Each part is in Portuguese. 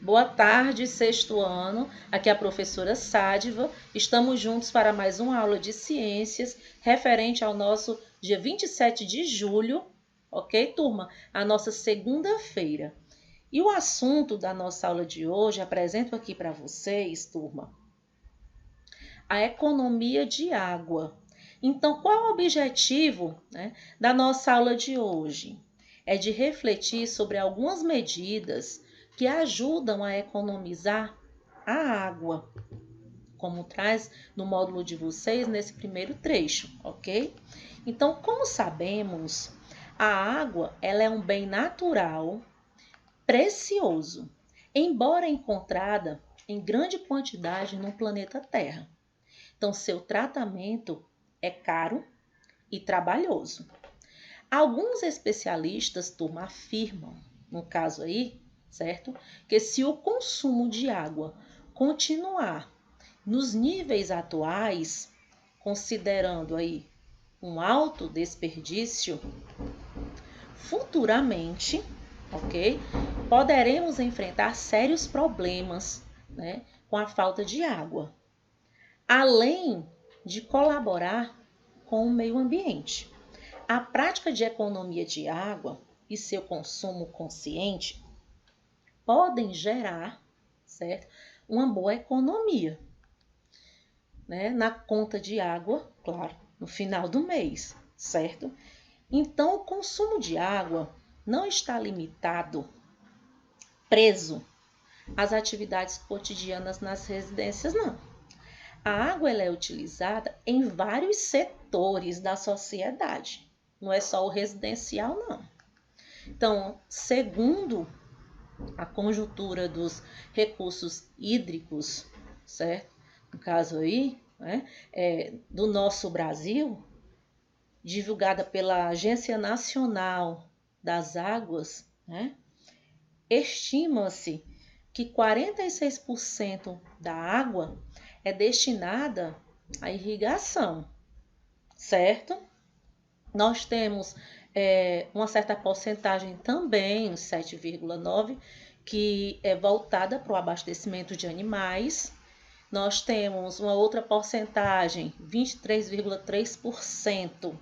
Boa tarde, sexto ano. Aqui é a professora Sádiva. Estamos juntos para mais uma aula de ciências referente ao nosso dia 27 de julho, ok, turma? A nossa segunda-feira. E o assunto da nossa aula de hoje, apresento aqui para vocês, turma, a economia de água. Então, qual é o objetivo, da nossa aula de hoje? É de refletir sobre algumas medidas que ajudam a economizar a água, como traz no módulo de vocês nesse primeiro trecho, ok? Então, como sabemos, a água ela é um bem natural, precioso, embora encontrada em grande quantidade no planeta Terra. Então, seu tratamento é caro e trabalhoso. Alguns especialistas, turma, afirmam, no caso aí, certo? Que se o consumo de água continuar nos níveis atuais, considerando aí um alto desperdício, futuramente, ok? Poderemos enfrentar sérios problemas, com a falta de água, além de colaborar com o meio ambiente. A prática de economia de água e seu consumo consciente podem gerar, certo, uma boa economia, na conta de água, claro, no final do mês, certo? Então, o consumo de água não está limitado, preso às atividades cotidianas nas residências, não. A água ela é utilizada em vários setores da sociedade, não é só o residencial, não. Então, segundo a conjuntura dos recursos hídricos, certo? No caso aí, do nosso Brasil, divulgada pela Agência Nacional das Águas, estima-se que 46% da água é destinada à irrigação, certo? Nós temos uma certa porcentagem também, 7,9%, que é voltada para o abastecimento de animais. Nós temos uma outra porcentagem, 23,3%,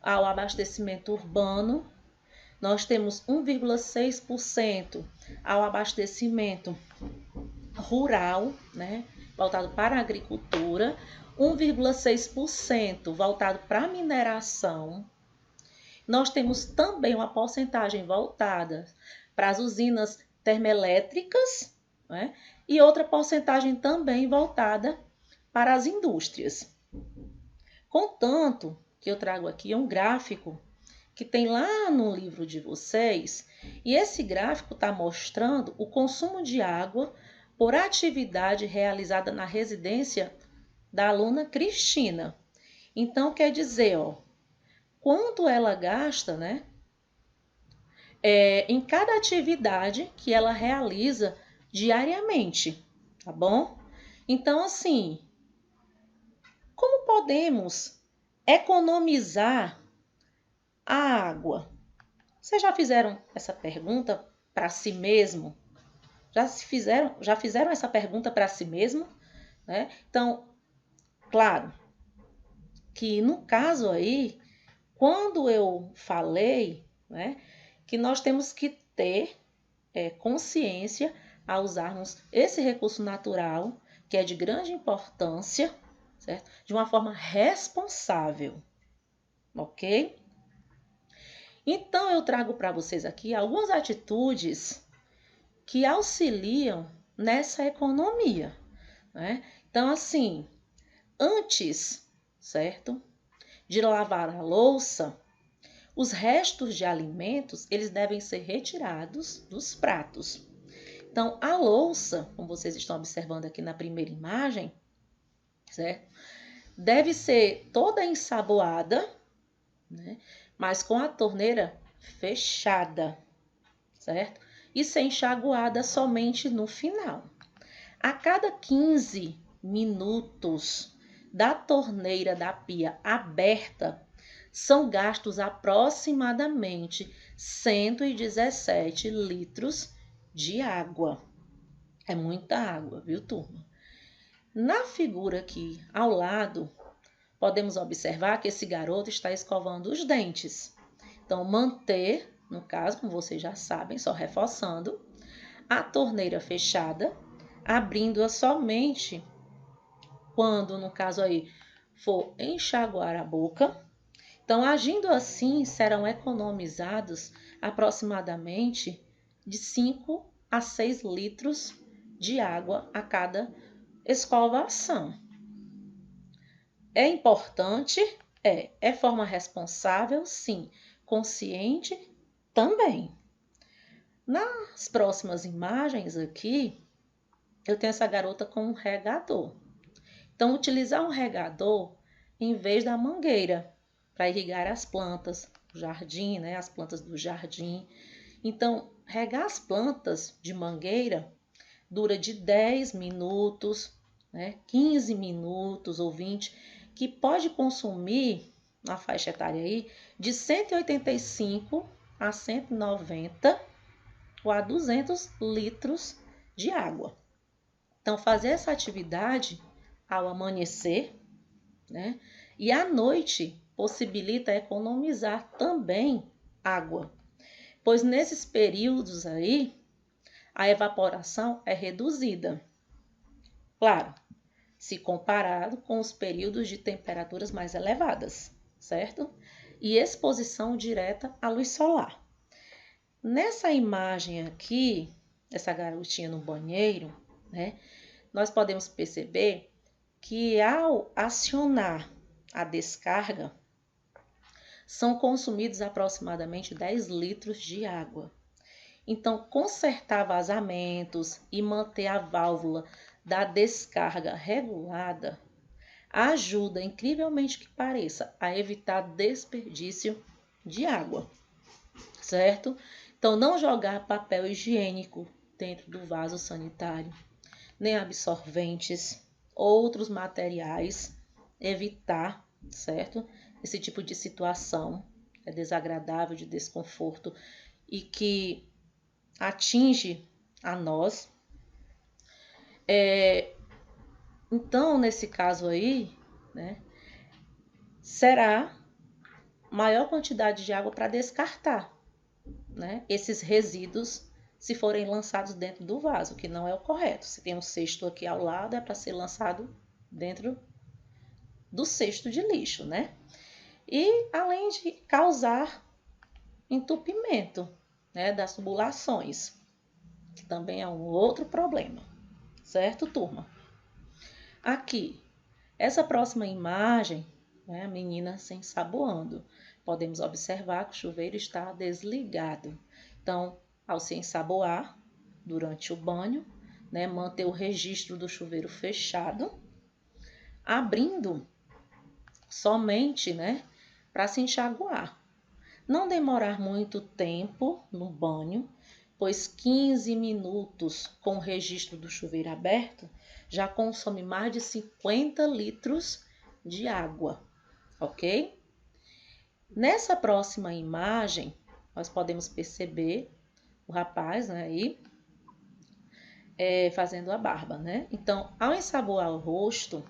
ao abastecimento urbano. Nós temos 1,6% ao abastecimento rural, voltado para a agricultura, 1,6% voltado para a mineração. Nós temos também uma porcentagem voltada para as usinas termoelétricas, e outra porcentagem também voltada para as indústrias. Contanto, que eu trago aqui um gráfico que tem lá no livro de vocês, e esse gráfico está mostrando o consumo de água por atividade realizada na residência da aluna Cristina. Então, quer dizer, quanto ela gasta, em cada atividade que ela realiza diariamente, tá bom? Então, assim, como podemos economizar a água? Vocês já fizeram essa pergunta para si mesmo? Já fizeram essa pergunta para si mesmo? Então, claro que no caso aí, quando eu falei, que nós temos que ter consciência ao usarmos esse recurso natural, que é de grande importância, certo? De uma forma responsável, ok? Então, eu trago para vocês aqui algumas atitudes que auxiliam nessa economia, Então, assim, antes, certo, de lavar a louça, os restos de alimentos, eles devem ser retirados dos pratos. Então, a louça, como vocês estão observando aqui na primeira imagem, certo? Deve ser toda ensaboada, mas com a torneira fechada, certo? E ser enxaguada somente no final. A cada 15 minutos da torneira da pia aberta, são gastos aproximadamente 117 litros de água. É muita água, viu, turma? Na figura aqui ao lado, podemos observar que esse garoto está escovando os dentes. Então, manter, no caso, como vocês já sabem, só reforçando, a torneira fechada, abrindo-a somente quando, no caso aí, for enxaguar a boca. Então, agindo assim, serão economizados aproximadamente de 5 a 6 litros de água a cada escovação. É importante? É forma responsável? Sim. Consciente? Também. Nas próximas imagens aqui, eu tenho essa garota com um regador. Então, utilizar um regador em vez da mangueira para irrigar as plantas, o jardim, né? As plantas do jardim. Então, regar as plantas de mangueira dura de 10 minutos, né? 15 minutos ou 20, que pode consumir, na faixa etária aí, de 185 a 190 ou a 200 litros de água. Então, fazer essa atividade ao amanhecer, né? E à noite possibilita economizar também água, pois nesses períodos aí a evaporação é reduzida. Claro, se comparado com os períodos de temperaturas mais elevadas, certo? E exposição direta à luz solar. Nessa imagem aqui, essa garotinha no banheiro, né? Nós podemos perceber que ao acionar a descarga, são consumidos aproximadamente 10 litros de água. Então, consertar vazamentos e manter a válvula da descarga regulada ajuda, incrivelmente que pareça, a evitar desperdício de água, certo? Então, não jogar papel higiênico dentro do vaso sanitário, nem absorventes, outros materiais, evitar, certo? Esse tipo de situação é desagradável, de desconforto e que atinge a nós. Então, nesse caso aí, né, será maior quantidade de água para descartar, né, esses resíduos se forem lançados dentro do vaso, que não é o correto. Se tem um cesto aqui ao lado, é para ser lançado dentro do cesto de lixo, né? E além de causar entupimento, né, das tubulações, que também é um outro problema, certo, turma? Aqui, essa próxima imagem, né, a menina se ensaboando. Podemos observar que o chuveiro está desligado. Então, ao se ensaboar durante o banho, né, manter o registro do chuveiro fechado, abrindo somente, né, para se enxaguar. Não demorar muito tempo no banho, pois 15 minutos com o registro do chuveiro aberto já consome mais de 50 litros de água, ok? Nessa próxima imagem, nós podemos perceber o rapaz, né, aí, fazendo a barba, né? Então, ao ensaboar o rosto,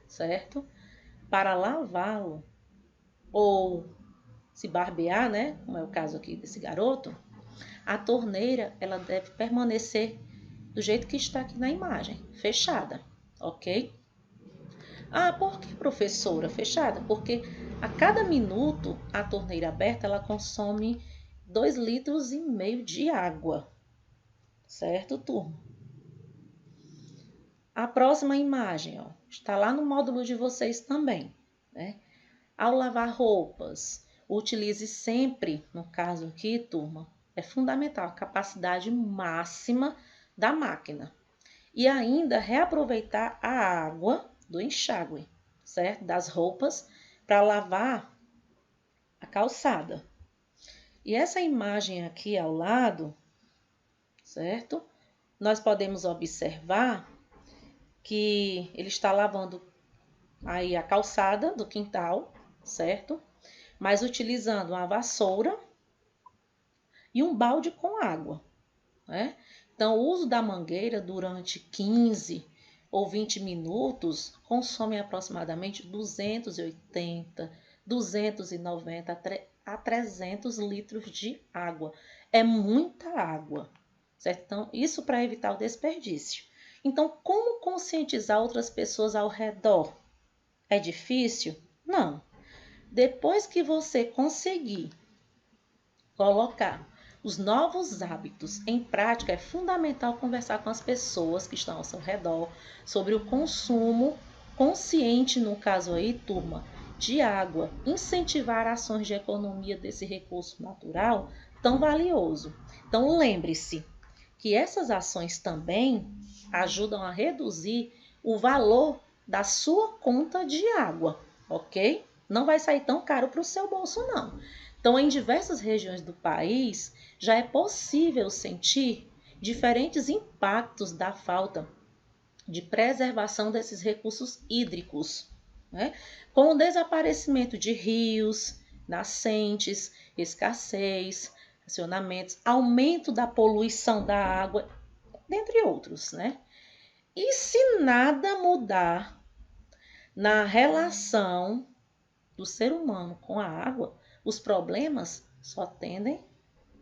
certo? Para lavá-lo ou se barbear, né? Como é o caso aqui desse garoto, a torneira ela deve permanecer do jeito que está aqui na imagem, fechada, ok? Ah, por que, professora, fechada? Porque a cada minuto a torneira aberta ela consome 2,5 litros de água, certo, turma? A próxima imagem, ó, está lá no módulo de vocês também, né? Ao lavar roupas, utilize sempre, no caso aqui, turma, é fundamental a capacidade máxima da máquina. E ainda reaproveitar a água do enxágue, certo? Das roupas para lavar a calçada. E essa imagem aqui ao lado, certo? Nós podemos observar que ele está lavando aí a calçada do quintal, certo? Mas utilizando uma vassoura e um balde com água, né? Então, o uso da mangueira durante 15 ou 20 minutos consome aproximadamente 280, 290 a 300 litros de água. É muita água, certo? Então, isso para evitar o desperdício. Então, como conscientizar outras pessoas ao redor? É difícil? Não. Depois que você conseguir colocar os novos hábitos em prática, é fundamental conversar com as pessoas que estão ao seu redor sobre o consumo consciente, no caso aí, turma, de água. Incentivar ações de economia desse recurso natural tão valioso. Então, lembre-se que essas ações também ajudam a reduzir o valor da sua conta de água, ok? Não vai sair tão caro para o seu bolso, não. Então, em diversas regiões do país, já é possível sentir diferentes impactos da falta de preservação desses recursos hídricos, né? Com o desaparecimento de rios, nascentes, escassez, racionamentos, aumento da poluição da água, dentre outros, né? E se nada mudar na relação do ser humano com a água, os problemas só tendem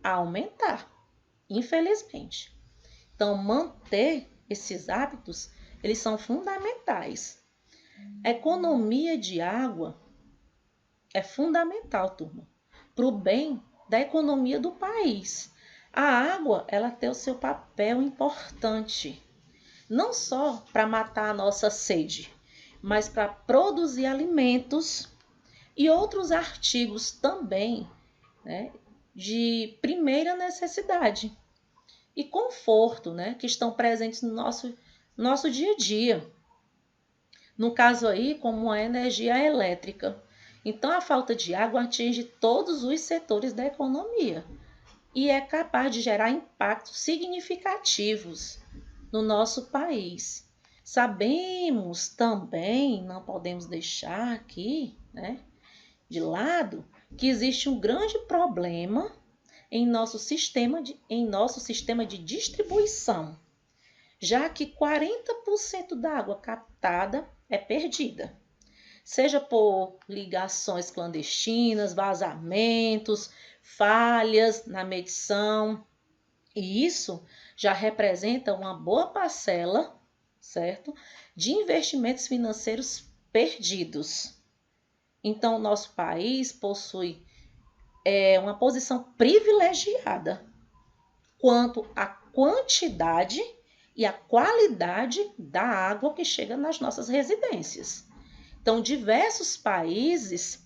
a aumentar, infelizmente. Então, manter esses hábitos, eles são fundamentais. A economia de água é fundamental, turma, para o bem da economia do país. A água, ela tem o seu papel importante, não só para matar a nossa sede, mas para produzir alimentos e outros artigos também, né, de primeira necessidade e conforto, né, que estão presentes no nosso dia a dia. No caso aí, como a energia elétrica. Então, a falta de água atinge todos os setores da economia e é capaz de gerar impactos significativos no nosso país. Sabemos também, não podemos deixar aqui, né, de lado, que existe um grande problema em nosso sistema de distribuição, já que 40% da água captada é perdida, seja por ligações clandestinas, vazamentos, falhas na medição, e isso já representa uma boa parcela, certo, de investimentos financeiros perdidos. Então, nosso país possui uma posição privilegiada quanto à quantidade e à qualidade da água que chega nas nossas residências. Então, diversos países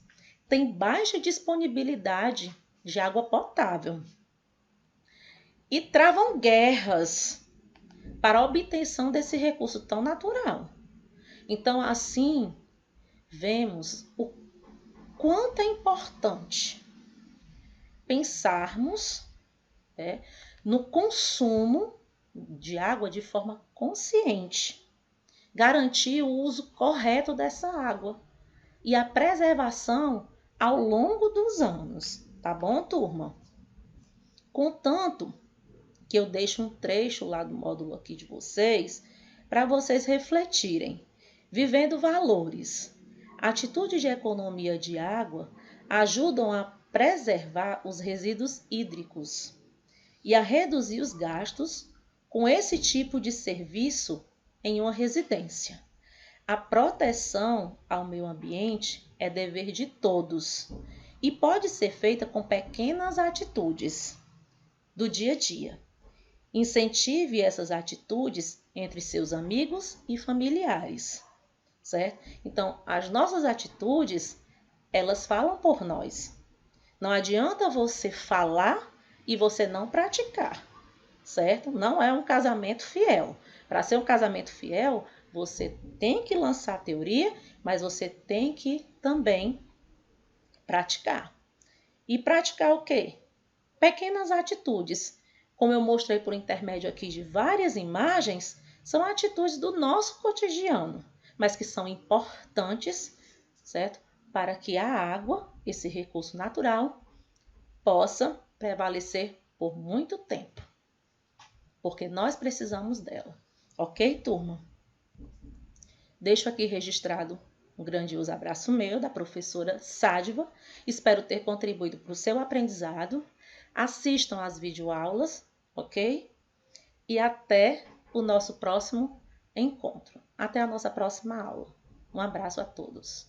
têm baixa disponibilidade de água potável e travam guerras para a obtenção desse recurso tão natural. Então, assim, vemos o quanto é importante pensarmos, no consumo de água de forma consciente, garantir o uso correto dessa água e a preservação ao longo dos anos, tá bom, turma? Contanto que eu deixo um trecho lá do módulo aqui de vocês para vocês refletirem. Vivendo valores. Atitudes de economia de água ajudam a preservar os resíduos hídricos e a reduzir os gastos com esse tipo de serviço em uma residência. A proteção ao meio ambiente é dever de todos e pode ser feita com pequenas atitudes do dia a dia. Incentive essas atitudes entre seus amigos e familiares, certo? Então, as nossas atitudes, elas falam por nós. Não adianta você falar e você não praticar, certo? Não é um casamento fiel. Para ser um casamento fiel, você tem que lançar a teoria, mas você tem que também praticar. E praticar o quê? Pequenas atitudes. Como eu mostrei por intermédio aqui de várias imagens, são atitudes do nosso cotidiano, mas que são importantes, certo? Para que a água, esse recurso natural, possa prevalecer por muito tempo. porque nós precisamos dela. Ok, turma? Deixo aqui registrado um grandioso abraço meu, da professora Sádiva. Espero ter contribuído para o seu aprendizado. Assistam às videoaulas, ok? E até o nosso próximo encontro. Até a nossa próxima aula. Um abraço a todos.